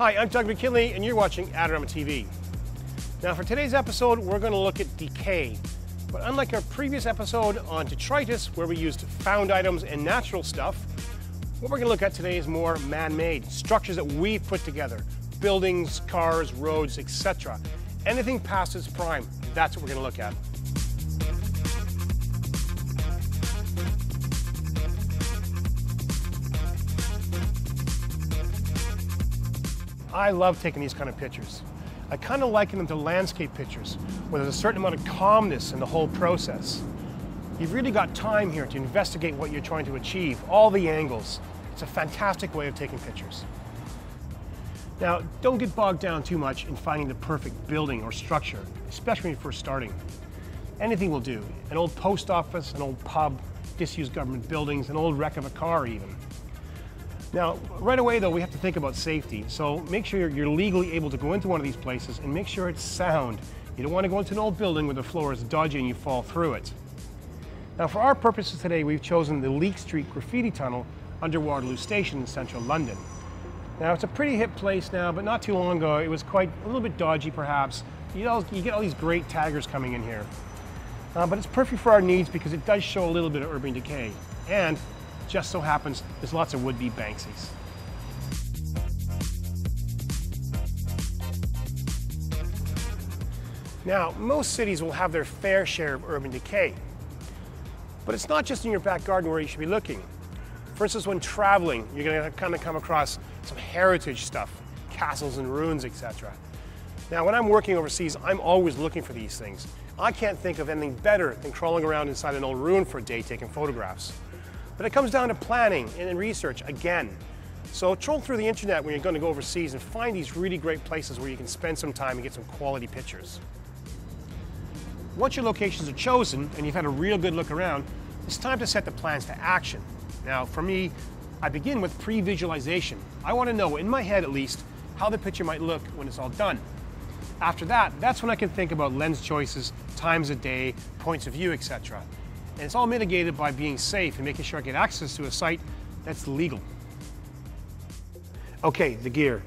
Hi, I'm Doug McKinlay, and you're watching Adorama TV. Now, for today's episode, we're going to look at decay. But unlike our previous episode on detritus, where we used found items and natural stuff, what we're going to look at today is more man-made, structures that we've put together. Buildings, cars, roads, etc. Anything past its prime, that's what we're going to look at. I love taking these kind of pictures. I kind of liken them to landscape pictures, where there's a certain amount of calmness in the whole process. You've really got time here to investigate what you're trying to achieve, all the angles. It's a fantastic way of taking pictures. Now, don't get bogged down too much in finding the perfect building or structure, especially when you're first starting. Anything will do. An old post office, an old pub, disused government buildings, an old wreck of a car even. Now, right away though, we have to think about safety. So make sure you're legally able to go into one of these places and make sure it's sound. You don't want to go into an old building where the floor is dodgy and you fall through it. Now, for our purposes today, we've chosen the Leek Street graffiti tunnel under Waterloo Station in central London. Now, it's a pretty hip place now, but not too long ago, it was quite a little bit dodgy perhaps. You get all these great taggers coming in here. But it's perfect for our needs because it does show a little bit of urban decay. And just so happens, there's lots of would-be Banksies. Now, most cities will have their fair share of urban decay. But it's not just in your back garden where you should be looking. For instance, when traveling, you're going to kind of come across some heritage stuff, castles and ruins, etc. Now, when I'm working overseas, I'm always looking for these things. I can't think of anything better than crawling around inside an old ruin for a day taking photographs. But it comes down to planning and research again. So troll through the internet when you're going to go overseas and find these really great places where you can spend some time and get some quality pictures. Once your locations are chosen and you've had a real good look around, it's time to set the plans to action. Now, for me, I begin with pre-visualization. I want to know, in my head at least, how the picture might look when it's all done. After that, that's when I can think about lens choices, times of day, points of view, etc. And it's all mitigated by being safe and making sure I get access to a site that's legal. Okay, the gear.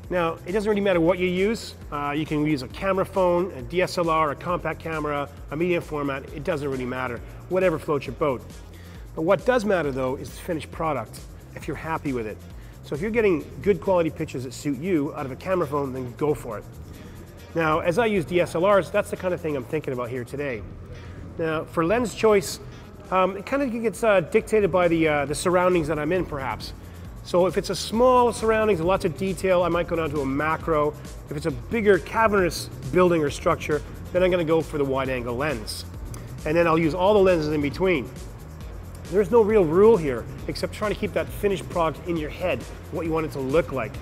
Now, it doesn't really matter what you use. You can use a camera phone, a DSLR, a compact camera, a medium format. It doesn't really matter. Whatever floats your boat. But what does matter though is the finished product, if you're happy with it. So if you're getting good quality pictures that suit you out of a camera phone, then go for it. Now, as I use DSLRs, that's the kind of thing I'm thinking about here today. Now, for lens choice, it kind of gets dictated by the surroundings that I'm in, perhaps. So if it's a small surroundings, lots of detail, I might go down to a macro. If it's a bigger cavernous building or structure, then I'm going to go for the wide-angle lens. And then I'll use all the lenses in between. There's no real rule here, except trying to keep that finished product in your head, what you want it to look like.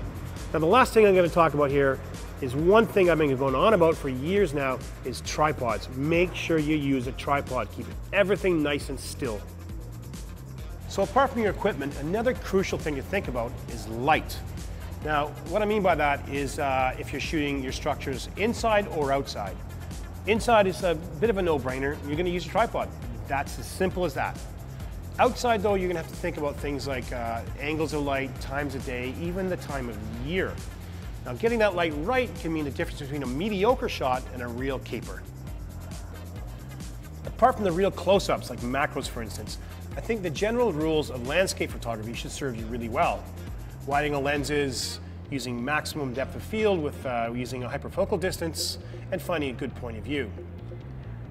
Now, the last thing I'm going to talk about here is one thing I've been going on about for years now is tripods. Make sure you use a tripod. Keep everything nice and still. So apart from your equipment, another crucial thing to think about is light. Now, what I mean by that is if you're shooting your structures inside or outside. Inside is a bit of a no-brainer. You're going to use a tripod. That's as simple as that. Outside though, you're going to have to think about things like angles of light, times of day, even the time of year. Now, getting that light right can mean the difference between a mediocre shot and a real keeper. Apart from the real close-ups, like macros for instance, I think the general rules of landscape photography should serve you really well. Wide-angle lenses, using maximum depth of field with using a hyperfocal distance, and finding a good point of view.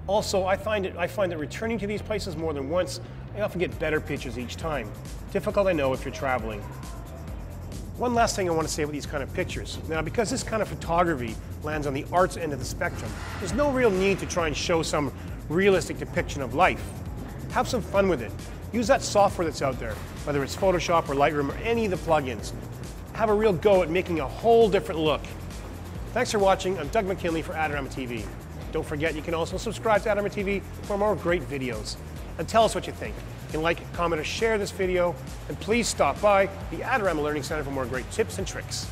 Also, I find that returning to these places more than once, I often get better pictures each time. Difficult, I know, if you're traveling. One last thing I want to say about these kind of pictures. Now, because this kind of photography lands on the arts end of the spectrum, there's no real need to try and show some realistic depiction of life. Have some fun with it. Use that software that's out there, whether it's Photoshop or Lightroom or any of the plugins. Have a real go at making a whole different look. Thanks for watching. I'm Doug McKinlay for Adorama TV. Don't forget, you can also subscribe to Adorama TV for more great videos. And tell us what you think. You can like, comment, or share this video. And please stop by the Adorama Learning Center for more great tips and tricks.